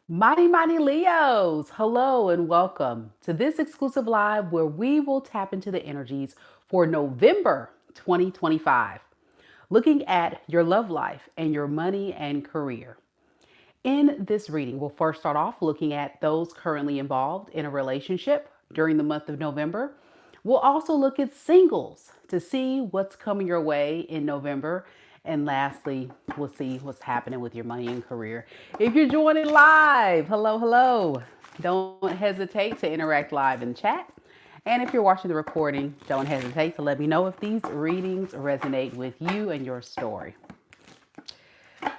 Mighty Leos, hello and welcome to this exclusive live where we will tap into the energies for November 2025, looking at your love life and your money and career. In this reading, we'll first start off looking at those currently involved in a relationship during the month of November. We'll also look at singles to see what's coming your way in November. And lastly, we'll see what's happening with your money and career. If you're joining live, hello, hello. Don't hesitate to interact live in chat. And if you're watching the recording, don't hesitate to let me know if these readings resonate with you and your story.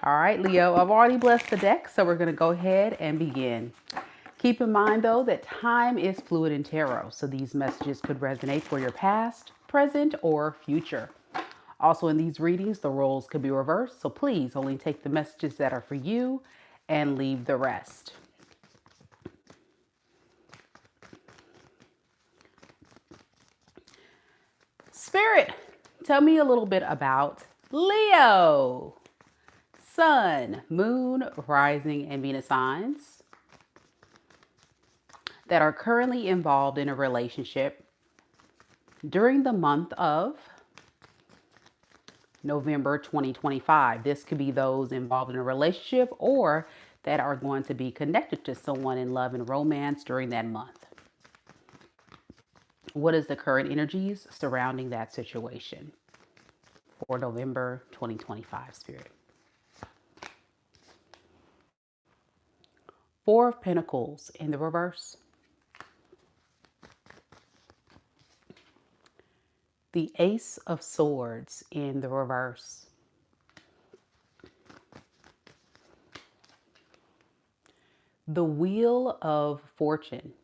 All right, Leo, I've already blessed the deck, so we're going to go ahead and begin. Keep in mind, though, that time is fluid in tarot, so these messages could resonate for your past, present, or future. Also, in these readings, the roles could be reversed, so please only take the messages that are for you and leave the rest. Spirit, tell me a little bit about Leo. Sun, Moon, Rising, and Venus signs that are currently involved in a relationship during the month of November 2025. This could be those involved in a relationship or that are going to be connected to someone in love and romance during that month. What is the current energies surrounding that situation for November 2025, Spirit? Four of Pentacles in the reverse. The Ace of Swords in the reverse. The Wheel of Fortune.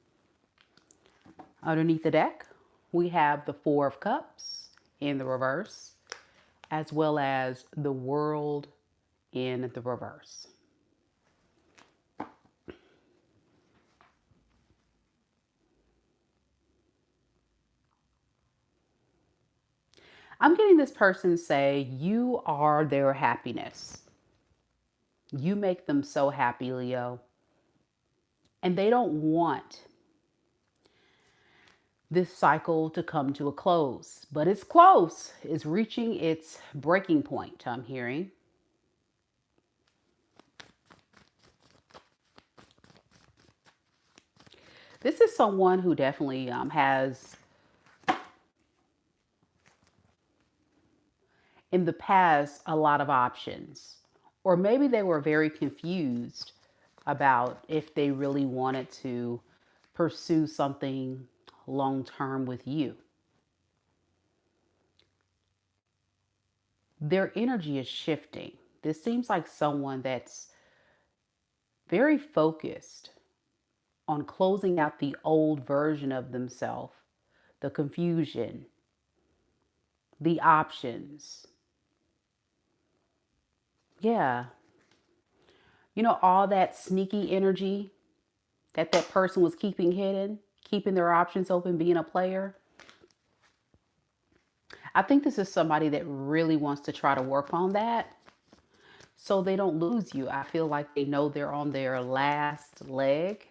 Underneath the deck, we have the Four of Cups in the reverse, as well as the World in the reverse. I'm getting this person say you are their happiness. You make them so happy, Leo. And they don't want this cycle to come to a close, but it's close. It's reaching its breaking point, I'm hearing. This is someone who definitely has in the past a lot of options, or maybe they were very confused about if they really wanted to pursue something long term with you. Their energy is shifting. This seems like someone that's very focused on closing out the old version of themselves, the confusion, the options. Yeah. You know, all that sneaky energy that person was keeping hidden, keeping their options open, being a player. I think this is somebody that really wants to try to work on that so they don't lose you. I feel like they know they're on their last leg.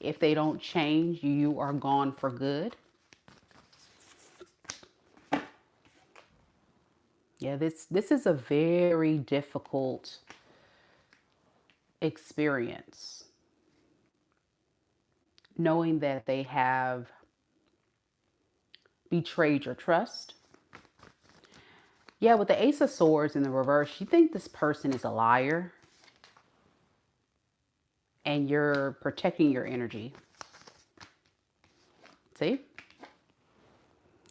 If they don't change, you are gone for good. Yeah, this is a very difficult experience. Knowing that they have betrayed your trust. Yeah, with the Ace of Swords in the reverse, you think this person is a liar and you're protecting your energy. See?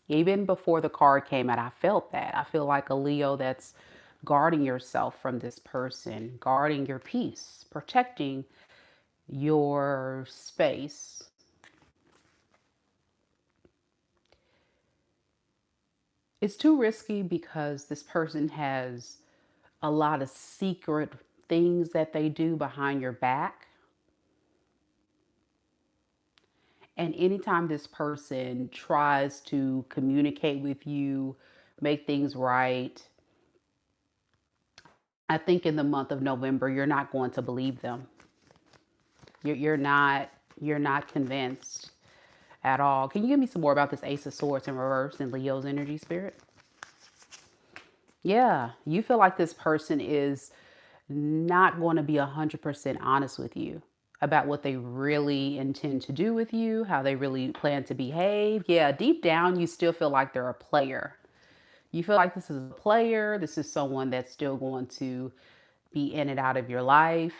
Even before the card came out, I felt that. I feel like a Leo that's guarding yourself from this person, guarding your peace, protecting your space. It's too risky because this person has a lot of secret things that they do behind your back. And anytime this person tries to communicate with you, make things right, I think in the month of November, you're not going to believe them. You're not convinced at all. Can you give me some more about this Ace of Swords in reverse and Leo's energy, Spirit? Yeah, you feel like this person is not going to be 100% honest with you about what they really intend to do with you, how they really plan to behave. Yeah, deep down, you still feel like they're a player. You feel like this is a player. This is someone that's still going to be in and out of your life.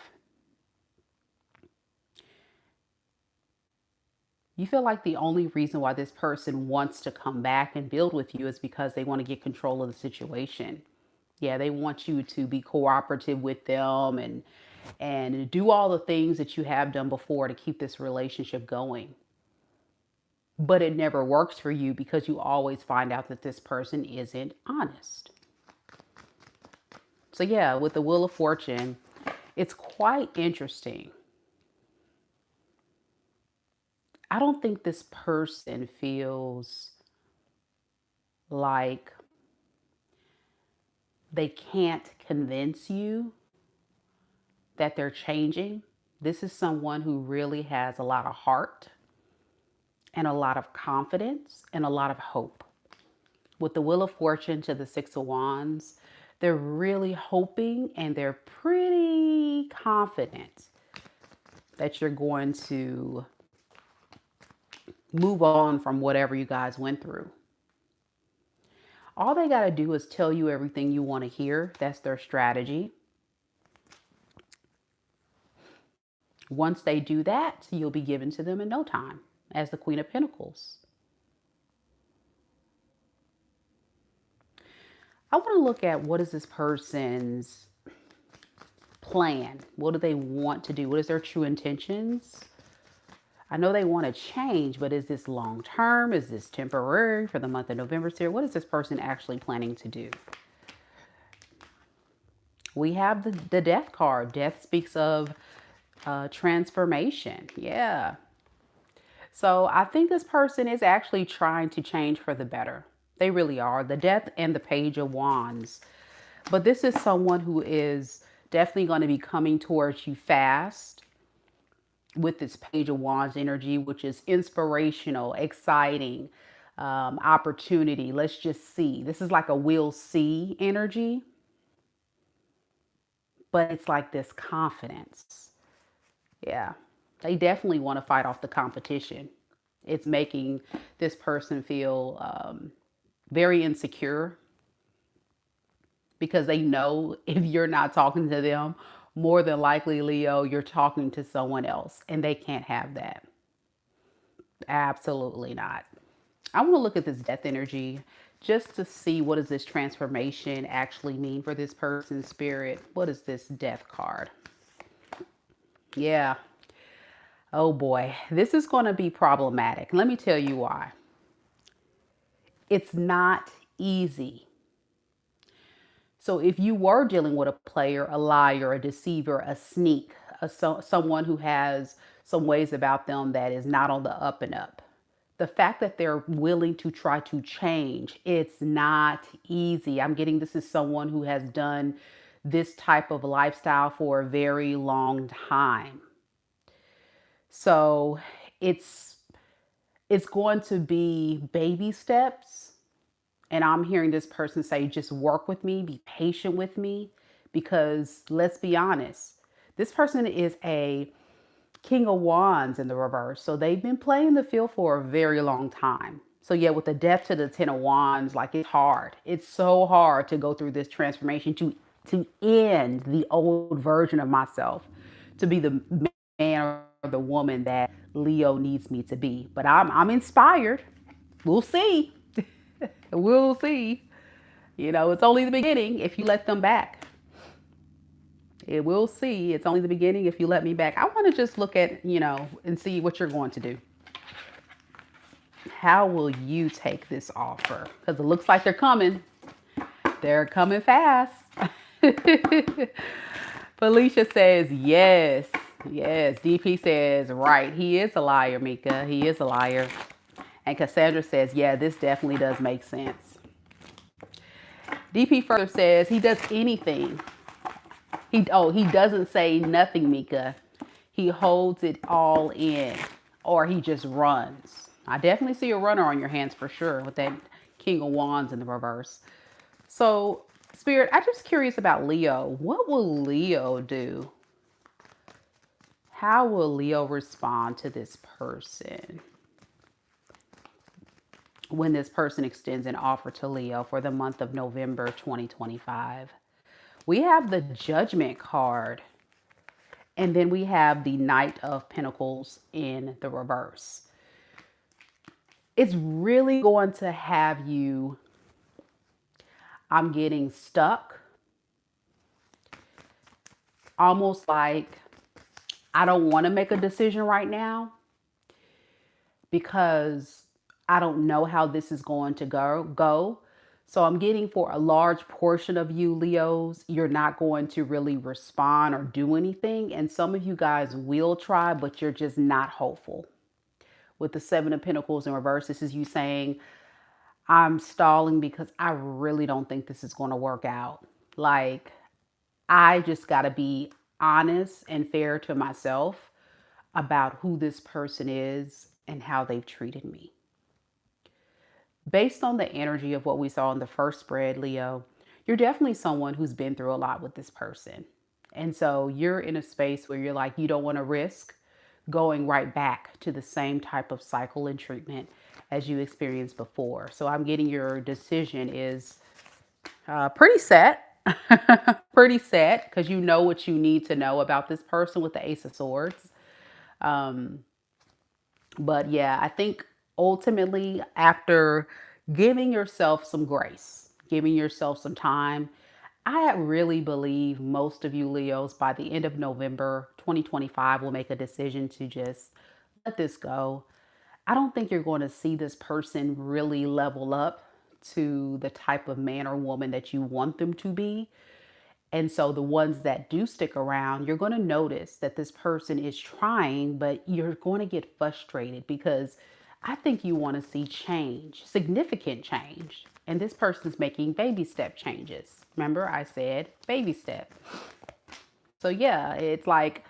You feel like the only reason why this person wants to come back and build with you is because they want to get control of the situation. Yeah, they want you to be cooperative with them and do all the things that you have done before to keep this relationship going. But it never works for you because you always find out that this person isn't honest. So yeah, with the Wheel of Fortune, it's quite interesting. I don't think this person feels like they can't convince you that they're changing. This is someone who really has a lot of heart and a lot of confidence and a lot of hope. With the Wheel of Fortune to the Six of Wands, they're really hoping and they're pretty confident that you're going to move on from whatever you guys went through. All they got to do is tell you everything you want to hear. That's their strategy. Once they do that, you'll be given to them in no time as the Queen of Pentacles. I want to look at what is this person's plan? What do they want to do? What is their true intentions? I know they want to change, but is this long term? Is this temporary for the month of November? Here, what is this person actually planning to do? We have the Death card. Death speaks of transformation. Yeah. So I think this person is actually trying to change for the better. They really are. The Death and the Page of Wands. But this is someone who is definitely going to be coming towards you fast with this Page of Wands energy, which is inspirational, exciting, opportunity. Let's just see. This is like a we'll see energy, but it's like this confidence. Yeah, they definitely want to fight off the competition. It's making this person feel very insecure because they know if you're not talking to them, more than likely, Leo, you're talking to someone else, and they can't have that. Absolutely not. I want to look at this Death energy just to see what does this transformation actually mean for this person's spirit. What is this Death card? Yeah. Oh boy, this is going to be problematic. Let me tell you why. It's not easy. So if you were dealing with a player, a liar, a deceiver, a sneak, someone who has some ways about them that is not on the up and up, the fact that they're willing to try to change, it's not easy. I'm getting this is someone who has done this type of lifestyle for a very long time. So it's going to be baby steps. And I'm hearing this person say, just work with me, be patient with me, because let's be honest, this person is a King of Wands in the reverse. So they've been playing the field for a very long time. So yeah, with the Death to the Ten of Wands, like it's hard. It's so hard to go through this transformation, to end the old version of myself, to be the man or the woman that Leo needs me to be. But I'm inspired. We'll see. We'll see. You know, it's only the beginning if you let them back. It will see. It's only the beginning if you let me back. I want to just look at, and see what you're going to do. How will you take this offer? Because it looks like they're coming. They're coming fast. Felicia says, yes. Yes. DP says, right. He is a liar, Mika. He is a liar. And Cassandra says, yeah, this definitely does make sense. DP further says he does anything. He doesn't say nothing, Mika. He holds it all in, or he just runs. I definitely see a runner on your hands for sure with that King of Wands in the reverse. So, Spirit, I'm just curious about Leo. What will Leo do? How will Leo respond to this person when this person extends an offer to Leo for the month of November 2025? We have the Judgment card, and then we have the Knight of Pentacles in the reverse. It's really going to have you, I'm getting stuck, almost like I don't want to make a decision right now because I don't know how this is going to go. So I'm getting, for a large portion of you Leos, you're not going to really respond or do anything. And some of you guys will try, but you're just not hopeful. With the Seven of Pentacles in reverse, this is you saying, I'm stalling because I really don't think this is going to work out. Like, I just got to be honest and fair to myself about who this person is and how they've treated me. Based on the energy of what we saw in the first spread, Leo, you're definitely someone who's been through a lot with this person. And so you're in a space where you're like, you don't want to risk going right back to the same type of cycle and treatment as you experienced before. So I'm getting your decision is pretty set. Pretty set, because you know what you need to know about this person with the Ace of Swords. But yeah, I think ultimately, after giving yourself some grace, giving yourself some time, I really believe most of you Leos by the end of November 2025 will make a decision to just let this go. I don't think you're going to see this person really level up to the type of man or woman that you want them to be. And so the ones that do stick around, you're going to notice that this person is trying, but you're going to get frustrated because I think you want to see change, significant change. And this person's making baby step changes. Remember, I said baby step. So yeah, it's like,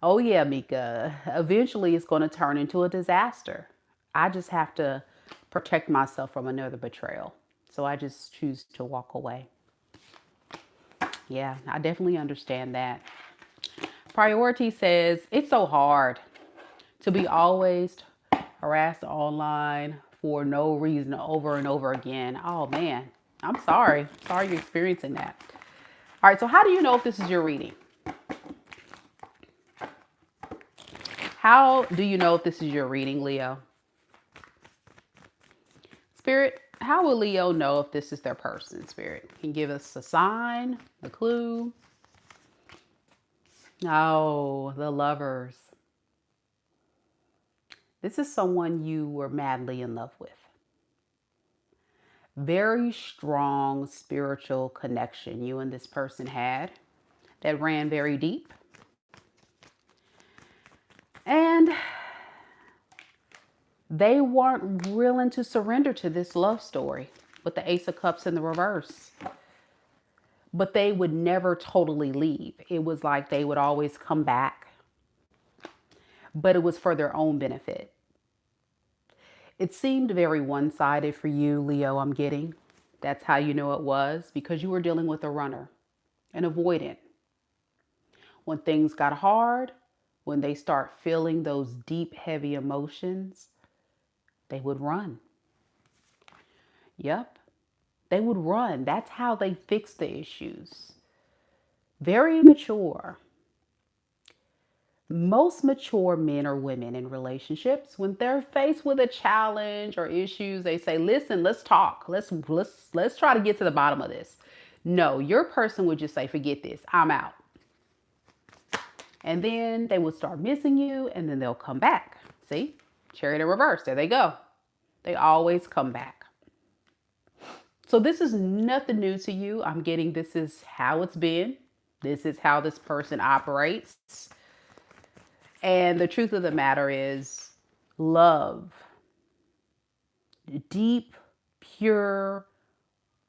oh yeah, Mika, eventually it's going to turn into a disaster. I just have to protect myself from another betrayal. So I just choose to walk away. Yeah, I definitely understand that. Priority says it's so hard to be always harassed online for no reason over and over again. Oh man, I'm sorry. Sorry you're experiencing that. All right, so how do you know if this is your reading? How do you know if this is your reading, Leo? Spirit, how will Leo know if this is their person, Spirit? Can you give us a sign, a clue? Oh, the Lovers. This is someone you were madly in love with. Very strong spiritual connection you and this person had that ran very deep. And they weren't willing to surrender to this love story with the Ace of Cups in the reverse. But they would never totally leave. It was like they would always come back, but it was for their own benefit. It seemed very one-sided for you, Leo, I'm getting. That's how you know it was, because you were dealing with a runner, an avoidant. When things got hard, when they start feeling those deep, heavy emotions, they would run. Yep, they would run. That's how they fix the issues. Very mature. Most mature men or women in relationships, when they're faced with a challenge or issues, they say, listen, let's talk. Let's try to get to the bottom of this. No, your person would just say, forget this, I'm out. And then they would start missing you, and then they'll come back. See, Chariot in reverse, there they go. They always come back. So this is nothing new to you. I'm getting, this is how it's been. This is how this person operates. And the truth of the matter is, love, deep, pure,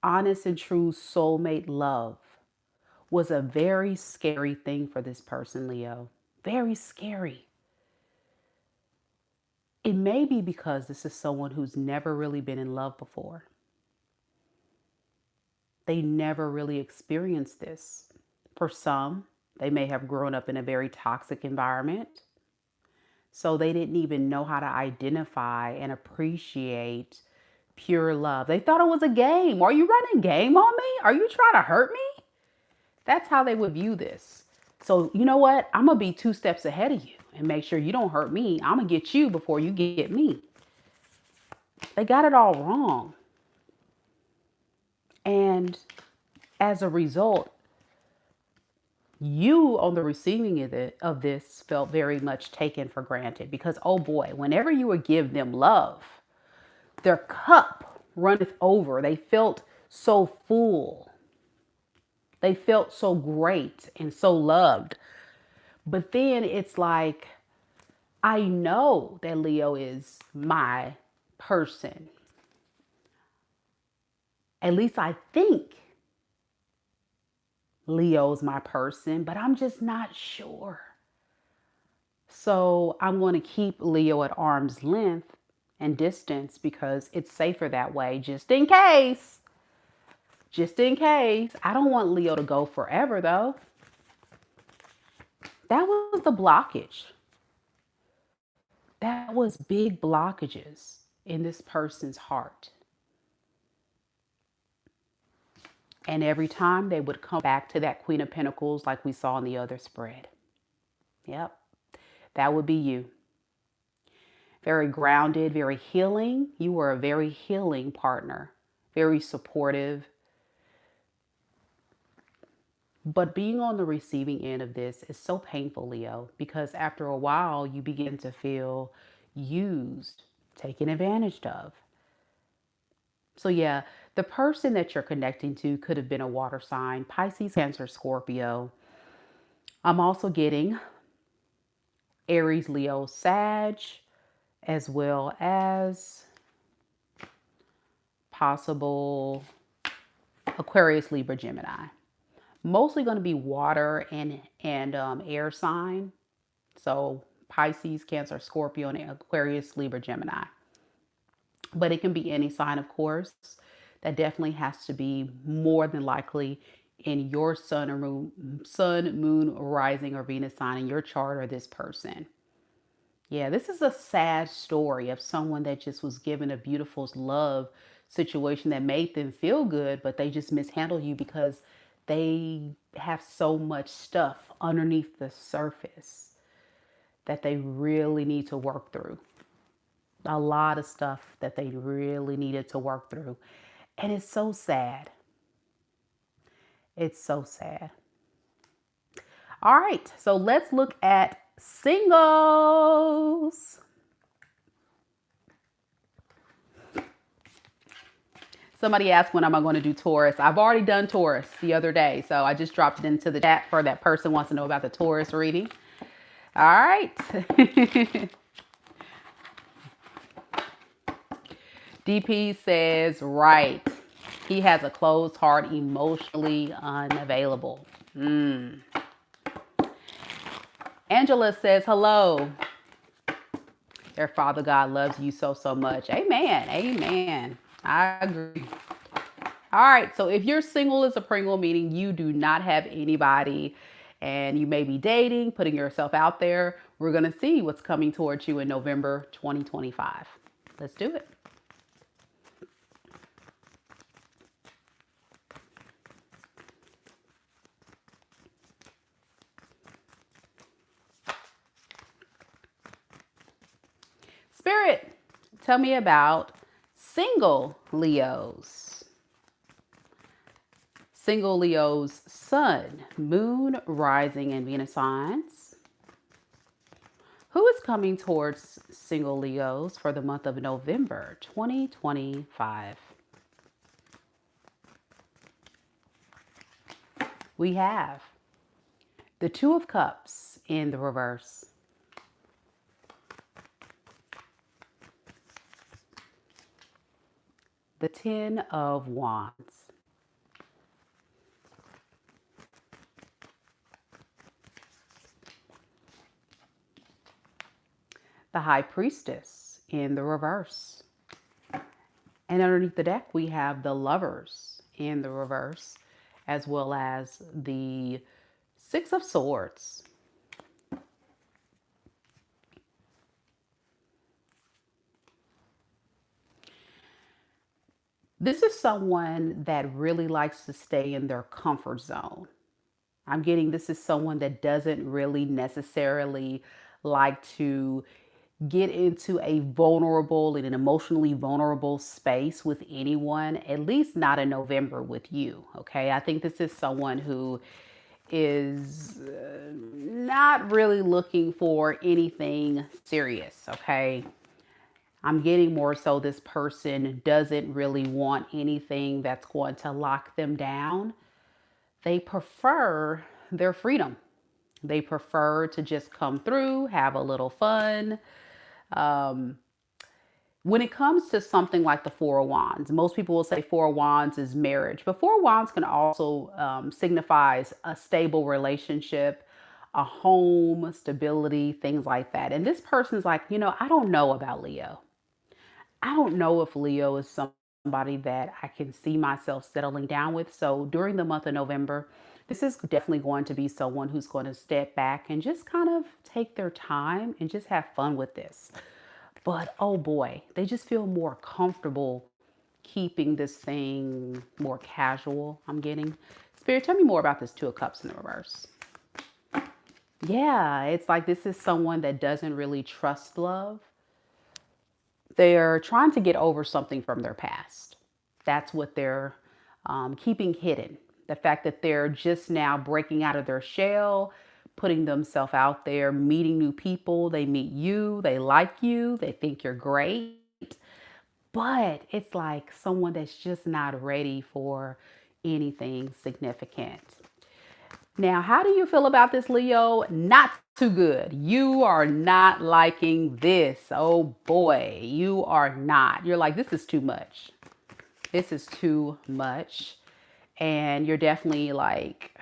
honest and true soulmate love was a very scary thing for this person, Leo. Very scary. It may be because this is someone who's never really been in love before. They never really experienced this. For some, they may have grown up in a very toxic environment. So they didn't even know how to identify and appreciate pure love. They thought it was a game. Are you running game on me? Are you trying to hurt me? That's how they would view this. So, you know what? I'm going to be 2 steps ahead of you and make sure you don't hurt me. I'm going to get you before you get me. They got it all wrong. And as a result, you on the receiving of this felt very much taken for granted because, oh boy, whenever you would give them love, their cup runneth over. They felt so full. They felt so great and so loved. But then it's like, I know that Leo is my person. At least I think Leo's my person, but I'm just not sure. So I'm going to keep Leo at arm's length and distance because it's safer that way, just in case. Just in case. I don't want Leo to go forever, though. That was the blockage. That was big blockages in this person's heart. And every time they would come back to that Queen of Pentacles like we saw in the other spread. Yep, that would be you. Very grounded, very healing. You were a very healing partner, very supportive. But being on the receiving end of this is so painful, Leo, because after a while you begin to feel used, taken advantage of. So yeah, the person that you're connecting to could have been a water sign, Pisces, Cancer, Scorpio. I'm also getting Aries, Leo, Sag, as well as possible Aquarius, Libra, Gemini. Mostly going to be water and air sign. So Pisces, Cancer, Scorpio, and Aquarius, Libra, Gemini. But it can be any sign, of course. That definitely has to be more than likely in your sun, or moon, rising, or Venus sign in your chart, or this person. Yeah, this is a sad story of someone that just was given a beautiful love situation that made them feel good, but they just mishandled you because they have so much stuff underneath the surface that they really need to work through. A lot of stuff that they really needed to work through. And it's so sad. It's so sad. All right, so let's look at singles. Somebody asked when am I going to do Taurus. I've already done Taurus the other day, so I just dropped it into the chat for that person who wants to know about the Taurus reading. All right. DP says, right. He has a closed heart, emotionally unavailable. Angela says, hello. Their Father God loves you so, so much. Amen. Amen. I agree. All right. So if you're single as a Pringle, meaning you do not have anybody and you may be dating, putting yourself out there, we're going to see what's coming towards you in November 2025. Let's do it. Spirit, tell me about single Leos. Single Leos, Sun, Moon, Rising, and Venus signs. Who is coming towards single Leos for the month of November 2025? We have the Two of Cups in the reverse. The Ten of Wands. the High Priestess in the reverse. And underneath the deck, we have the Lovers in the reverse, as well as the Six of Swords. This is someone that really likes to stay in their comfort zone. I'm getting this is someone that doesn't really necessarily like to get into a vulnerable and an emotionally vulnerable space with anyone, at least not in November with you. Okay. I think this is someone who is not really looking for anything serious. Okay. I'm getting more so this person doesn't really want anything that's going to lock them down. They prefer their freedom. They prefer to just come through, have a little fun. Um, when it comes to something like the Four of Wands, most people will say Four of Wands is marriage, but Four of Wands can also signifies a stable relationship, a home, stability, things like that. And this person's like, I don't know about Leo. I don't know if Leo is somebody that I can see myself settling down with. So during the month of November, this is definitely going to be someone who's going to step back and just kind of take their time and just have fun with this. But oh boy, they just feel more comfortable keeping this thing more casual. I'm getting. Spirit, tell me more about this Two of Cups in the reverse. Yeah, it's like this is someone that doesn't really trust love. They're trying to get over something from their past. That's what they're keeping hidden. The fact that they're just now breaking out of their shell, putting themselves out there, meeting new people. They meet you, they like you, they think you're great. But it's like someone that's just not ready for anything significant. Now, how do you feel about this, Leo? Not too good. You are not liking this. Oh boy, you are not. You're like, this is too much. This is too much. And you're definitely like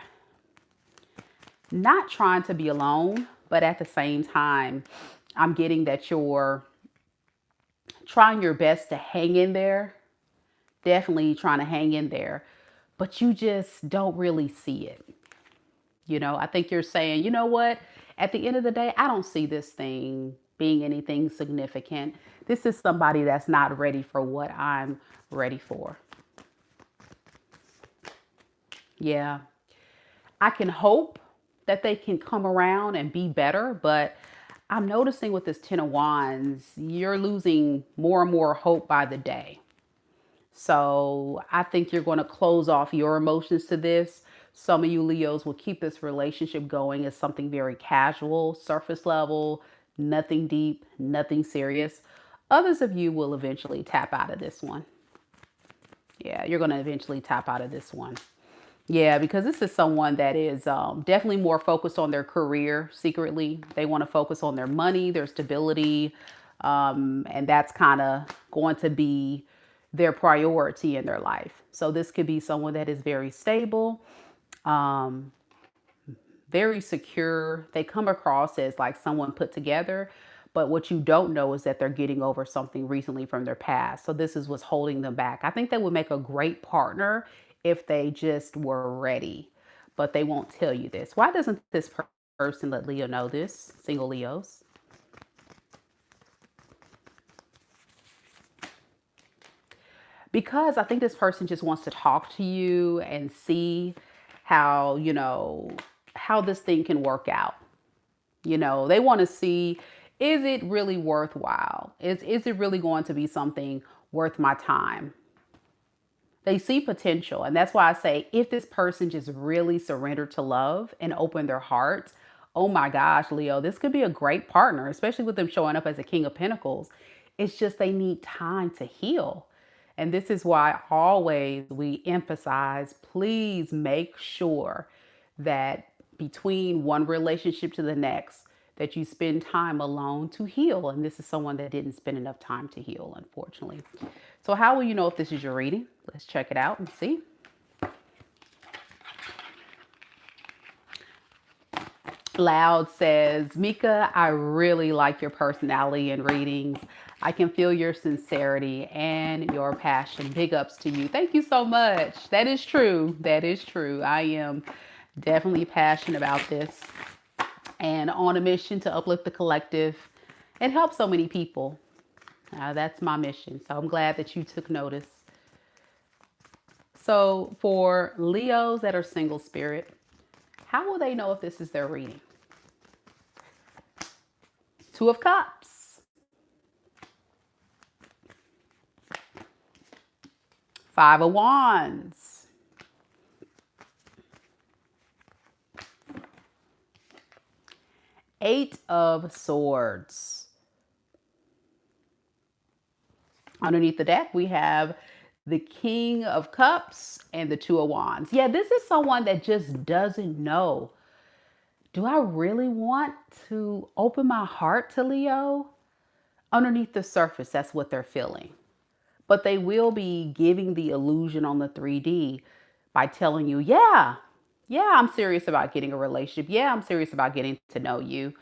not trying to be alone, but at the same time, I'm getting that you're trying your best to hang in there. Definitely trying to hang in there, but you just don't really see it. I think you're saying, you know what? At the end of the day, I don't see this thing being anything significant. This is somebody that's not ready for what I'm ready for. Yeah. I can hope that they can come around and be better, but I'm noticing with this Ten of Wands, you're losing more and more hope by the day. So I think you're going to close off your emotions to this. Some of you Leos will keep this relationship going as something very casual, surface level, nothing deep, nothing serious. Others of you will eventually tap out of this one. Yeah, you're going to eventually tap out of this one. Yeah, because this is someone that is definitely more focused on their career secretly. They want to focus on their money, their stability, and that's kind of going to be their priority in their life. So this could be someone that is very stable, um, very secure. They come across as like someone put together, but what you don't know is that they're getting over something recently from their past. So this is what's holding them back. I think they would make a great partner if they just were ready, but they won't tell you this. Why doesn't this person let Leo know this? Single Leos. Because I think this person just wants to talk to you and see how, how this thing can work out. They want to see, is it really worthwhile? Is it really going to be something worth my time? They see potential. And that's why I say, if this person just really surrendered to love and opened their hearts, oh my gosh, Leo, this could be a great partner, especially with them showing up as a King of Pentacles. It's just they need time to heal. And this is why always we emphasize, please make sure that between one relationship to the next, that you spend time alone to heal. And this is someone that didn't spend enough time to heal, unfortunately. So how will you know if this is your reading? Let's check it out and see. Loud says, Mika, I really like your personality in readings. I can feel your sincerity and your passion. Big ups to you. Thank you so much. That is true. That is true. I am definitely passionate about this and on a mission to uplift the collective and help so many people. That's my mission. So I'm glad that you took notice. So for Leos that are single spirit, how will they know if this is their reading? Two of Cups, Five of Wands, Eight of Swords. Underneath the deck, we have the King of Cups and the Two of Wands. Yeah, this is someone that just doesn't know. Do I really want to open my heart to Leo? Underneath the surface, that's what they're feeling. But they will be giving the illusion on the 3D by telling you, yeah, I'm serious about getting a relationship. Yeah, I'm serious about getting to know you.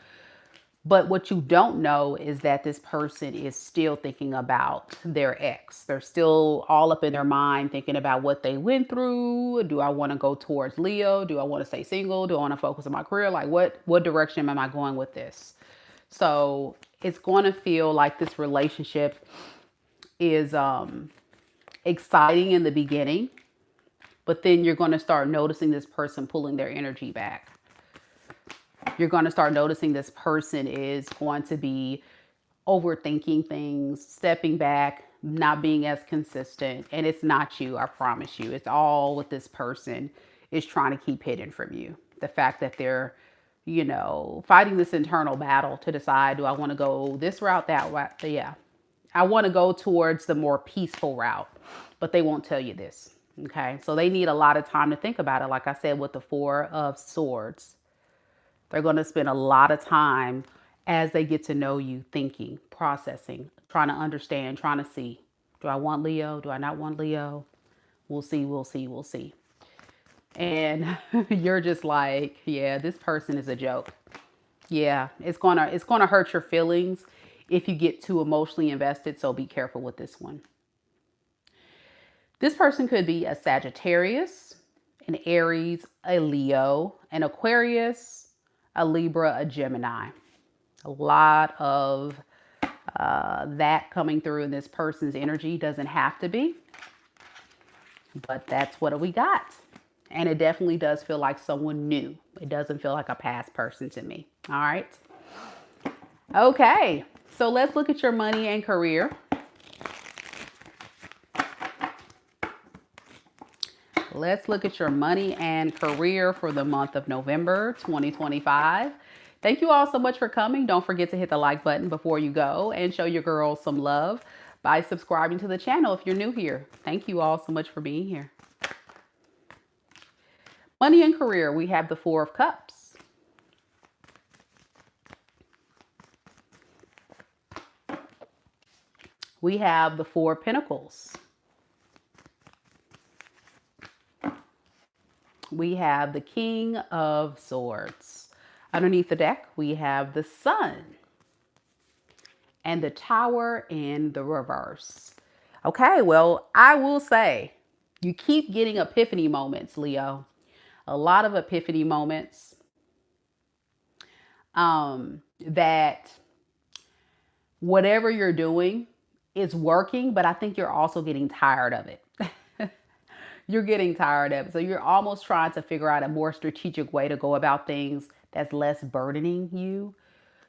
But what you don't know is that this person is still thinking about their ex. They're still all up in their mind thinking about what they went through. Do I want to go towards Leo? Do I want to stay single? Do I want to focus on my career? Like what direction am I going with this? So it's going to feel like this relationship is exciting in the beginning, but then you're going to start noticing this person pulling their energy back. You're going to start noticing this person is going to be overthinking things, stepping back, not being as consistent. And it's not you, I promise you. It's all what this person is trying to keep hidden from you. The fact that they're, fighting this internal battle to decide, do I want to go this route, that route? Yeah. I want to go towards the more peaceful route, but they won't tell you this. Okay. So they need a lot of time to think about it. Like I said, with the Four of Swords, they're going to spend a lot of time as they get to know you, thinking, processing, trying to understand, trying to see. Do I want Leo? Do I not want Leo? We'll see, we'll see, we'll see. And you're just like, yeah, this person is a joke. Yeah, it's gonna hurt your feelings if you get too emotionally invested. So be careful with this one. This person could be a Sagittarius, an Aries, a Leo, an Aquarius, a Libra, a Gemini. A lot of that coming through in this person's energy. Doesn't have to be, but that's what we got. And it definitely does feel like someone new. It doesn't feel like a past person to me. All right. Okay. So let's look at your money and career. Let's look at your money and career for the month of November 2025. Thank you all so much for coming. Don't forget to hit the like button before you go and show your girls some love by subscribing to the channel if you're new here. Thank you all so much for being here. Money and career, we have the Four of Cups. We have the Four of Pentacles. We have the King of Swords. Underneath the deck, we have the Sun and the Tower in the reverse. Okay, well, I will say you keep getting epiphany moments, Leo. A lot of epiphany moments that whatever you're doing is working, but I think you're also getting tired of it. You're getting tired of it. So you're almost trying to figure out a more strategic way to go about things that's less burdening you.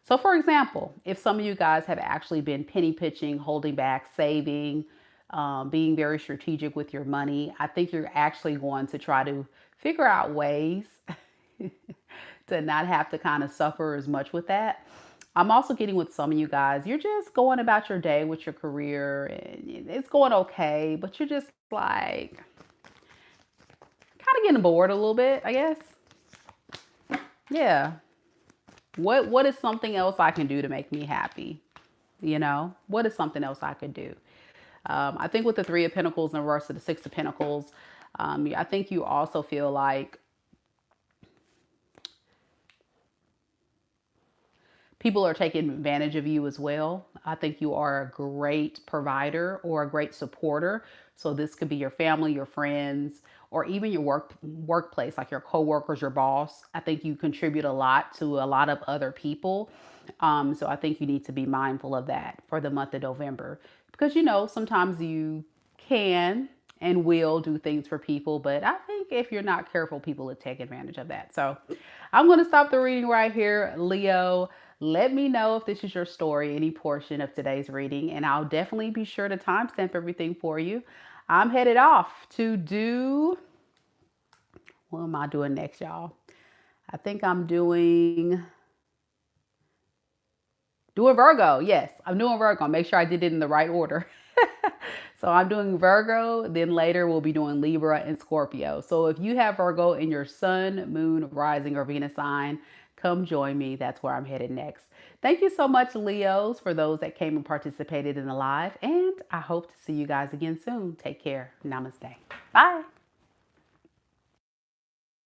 So for example, if some of you guys have actually been penny pitching, holding back, saving, being very strategic with your money, I think you're actually going to try to figure out ways to not have to kind of suffer as much with that. I'm also getting with some of you guys, you're just going about your day with your career and it's going okay, but you're just like kind of getting bored a little bit, I guess. Yeah. What is something else I can do to make me happy? What is something else I could do? I think with the Three of Pentacles and the reverse of the Six of Pentacles, I think you also feel like people are taking advantage of you as well. I think you are a great provider or a great supporter. So this could be your family, your friends, or even your workplace, like your coworkers, your boss. I think you contribute a lot to a lot of other people. So I think you need to be mindful of that for the month of November because sometimes you can and will do things for people, but I think if you're not careful, people will take advantage of that. So I'm going to stop the reading right here, Leo. Let me know if this is your story, any portion of today's reading, and I'll definitely be sure to timestamp everything for you. I'm headed off to do, what am I doing next, y'all? I think I'm doing Virgo. Yes, I'm doing Virgo. Make sure I did it in the right order. So I'm doing Virgo, then later we'll be doing Libra and Scorpio. So if you have Virgo in your sun, moon, rising, or Venus sign, come join me. That's where I'm headed next. Thank you so much, Leos, for those that came and participated in the live. And I hope to see you guys again soon. Take care. Namaste. Bye.